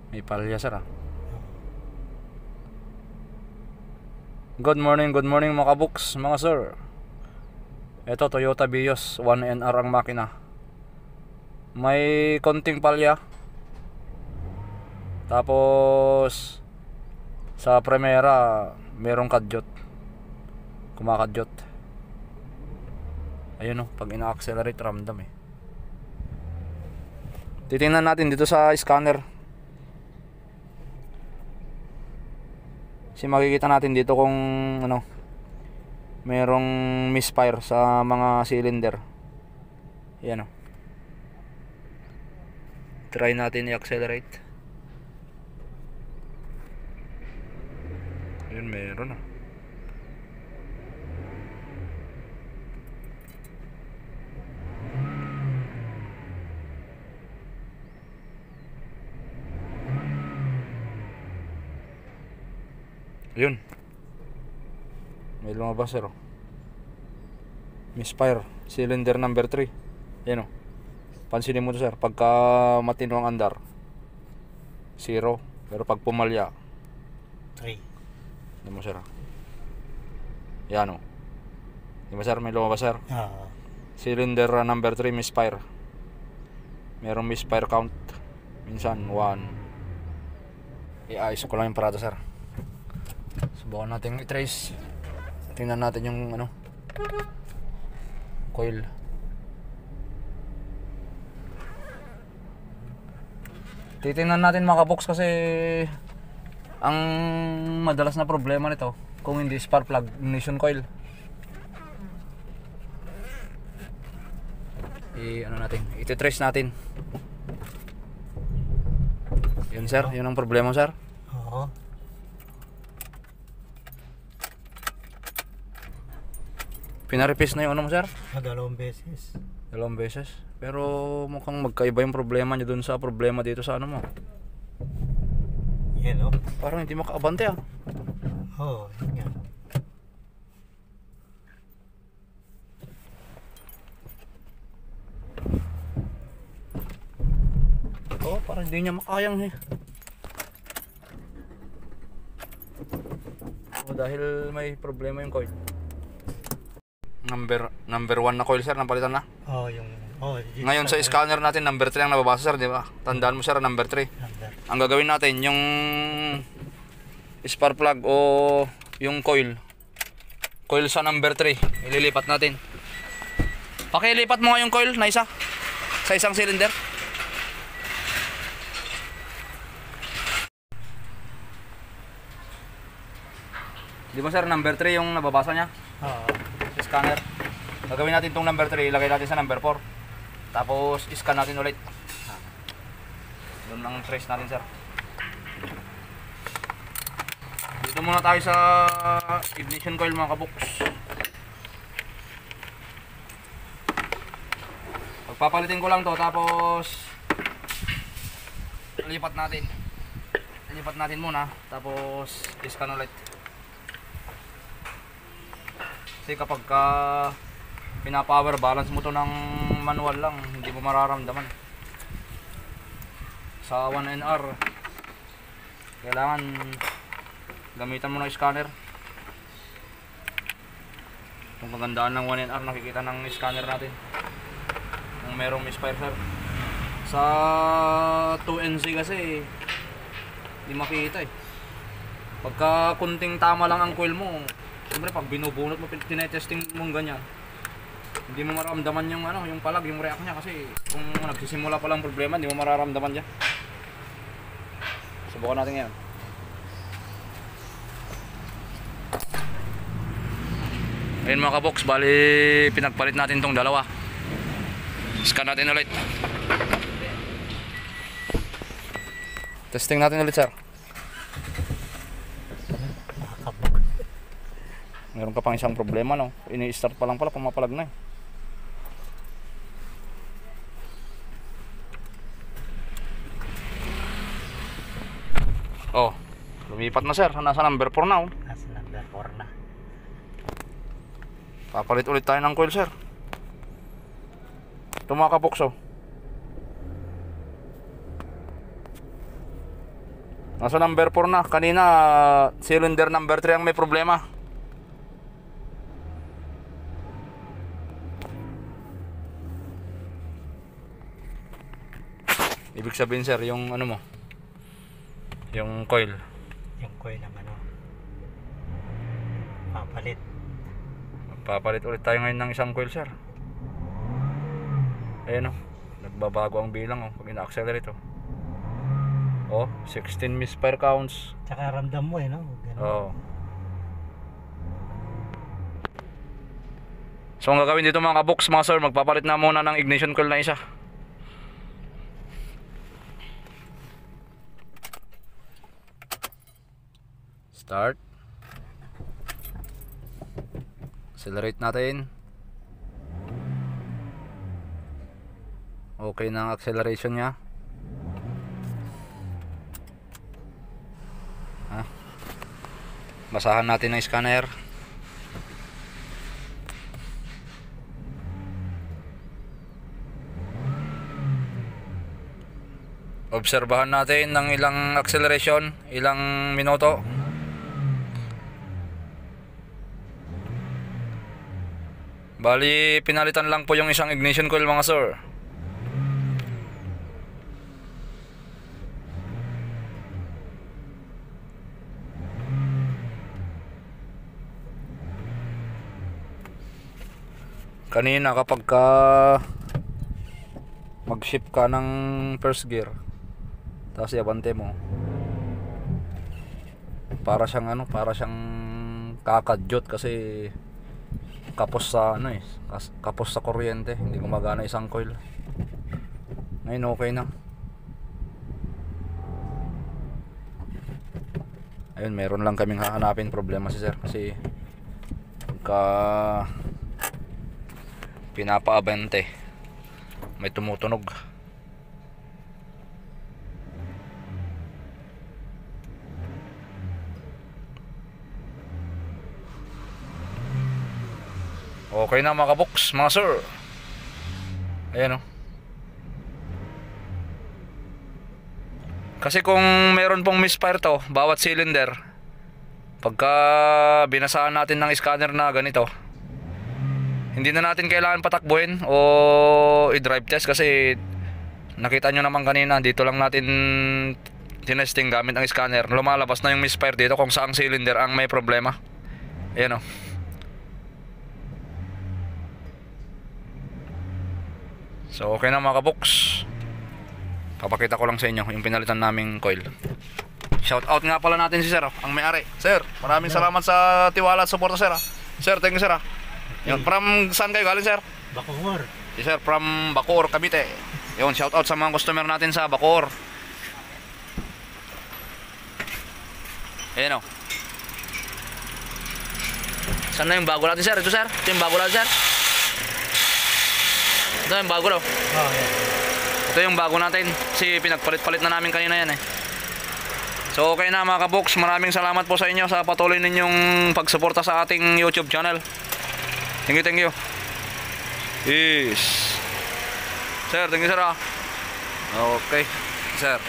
May palya sir ah. Good morning mga kabuks, mga sir. Ito Toyota Vios 1NR ang makina. May konting palya. Tapos sa Primera merong kadyot. Kumakadyot. Ayun oh, pag ina-accelerate ramdam eh. Titingnan natin dito sa scanner. Kasi makikita natin dito kung ano, merong misfire sa mga cylinder. Yan o. Try natin i-accelerate. Yun, meron ah. Yun. May lumabas sir. Misfire. Cylinder number 3. Yan o. Pansinin mo to sir. Pagka matino ang andar 0. Pero pag pumalya 3. Yan mo sir. Yan o. Di ba sir? May lumabas sir. Cylinder number 3 misfire. Merong misfire count. Minsan 1. I-ayos ko lang yung parada sir. Subukan natin i-trace. Tingnan natin yung ano, coil. Titingnan natin mga kabox kasi ang madalas na problema nito kung hindi spark plug, ignition coil. Ano natin, iti-trace natin. Yun sir, yun ang problema sir. Oo. Pinarepis na yung ano mo sir? Dalawang beses. Dalawang beses. Pero mukhang magkaiba yung problema niya dun sa problema dito sa ano mo. Yan o. Parang hindi makaabante ah. Oo, yun nga. Oo, parang hindi niya makayang eh. O dahil may problema yung coil. Number 1 na coil sir, napalitan na. Oo, yung... Ngayon sa scanner natin number 3 ang nababasa sir, di ba? Tandaan mo sir, number 3. Ang gagawin natin, yung spark plug o yung coil sa number 3, ililipat natin. Pakilipat mo nga yung coil na isa sa isang cylinder. Di ba sir, number 3 yung nababasa niya? Oo. Scanner. Gagawin natin tong number 3, ilagay natin sa number 4. Tapos scan natin ulit. Doon ang trace natin sir. Dito muna tayo sa ignition coil mga kabuks. Pagpapalitin ko lang to, tapos lipat natin. Lipat natin muna, tapos scan ulit. Kasi kapag pinapower balance mo to ng manual lang, hindi mo mararamdaman. Sa 1NR kailangan gamitan mo ng scanner. Kung kagandaan ng 1NR, nakikita ng scanner natin kung merong misfire sir. Sa 2NC kasi hindi makikita eh. Pagka kunting tama lang ang coil mo, siyempre pag binubunot mo, tinetesting mo ganyan, hindi mo mararamdaman yung ano, yung palag, yung react niya kasi kung nagsisimula pa lang problema, hindi mo mararamdaman niya. Subukan natin ngayon. Ayun mga kabox, bali pinagpalit natin tong dalawa. Scan natin ulit. Testing natin ulit sir. Meron ka pang isang problema no. Ini-start pa lang pala, pumapalag na eh. Oh, lumipat na sir. Nasa number 4 na oh. Nasa number 4 na. Papalit ulit tayo ng coil sir. Ito mga kabox oh. Nasa number 4 na. Kanina, cylinder number 3 ang may problema. Ibig sabihin sir, yung ano mo, yung coil. Yung coil ng ano. Papalit. Papalit ulit tayo ngayon ng isang coil sir. Ayan o, nagbabago ang bilang o pag ina-accelerate o. Oh, 16 misfire counts. Tsaka ramdam mo no? Ganun. Oo. So ang gagawin dito mga kabox mga sir, magpapalit na muna ng ignition coil na isa. Start. Accelerate natin. Okay na ang acceleration niya. Basahan natin ang scanner. Obserbahan natin ng ilang acceleration, ilang minuto. Bali, pinalitan lang po yung isang ignition coil mga sir. Kanina kapag mag-shift ka ng first gear, tapos iabante mo, para siyang ano, para siyang kakadyot kasi kapos sa ano kapos sa kuryente, hindi gumagana isang coil. Ngayon okay na. Ayun, meron lang kaming hahanapin problema si sir kasi pagka pinapaabante may tumutunog. Okay na mga kabox mga sir. Ayan o. Kasi kung meron pong misfire to bawat cylinder, pagka binasahan natin ng scanner na ganito, hindi na natin kailangan patakbuhin o i-drive test kasi nakita nyo naman kanina, dito lang natin tinesting gamit ang scanner. Lumalabas na yung misfire dito kung saang cylinder ang may problema. Ayan o. So okay na mga kabox. Papakita ko lang sa inyo yung pinalitan naming coil. Shout out nga pala natin si sir, ang may-ari. Sir, maraming salamat sa tiwala at suporta sir. Sir, thank you sir. Yun, from saan kayo galing sir? Bacoor. Si sir, from Bacoor, Cavite. Yun, shout out sa mga customer natin sa Bacoor. Ayan o. Saan na yung bago natin sir? Ito sir? Ito yung bago natin sir? Ito yung bago daw. Oh, yeah. Ito yung bago natin. Kasi pinagpalit-palit na namin kanina yan eh. So okay na mga kabox. Maraming salamat po sa inyo sa patuloy ninyong pagsuporta sa ating YouTube channel. Thank you, thank you. Yes. Sir, thank you sir. Okay, sir.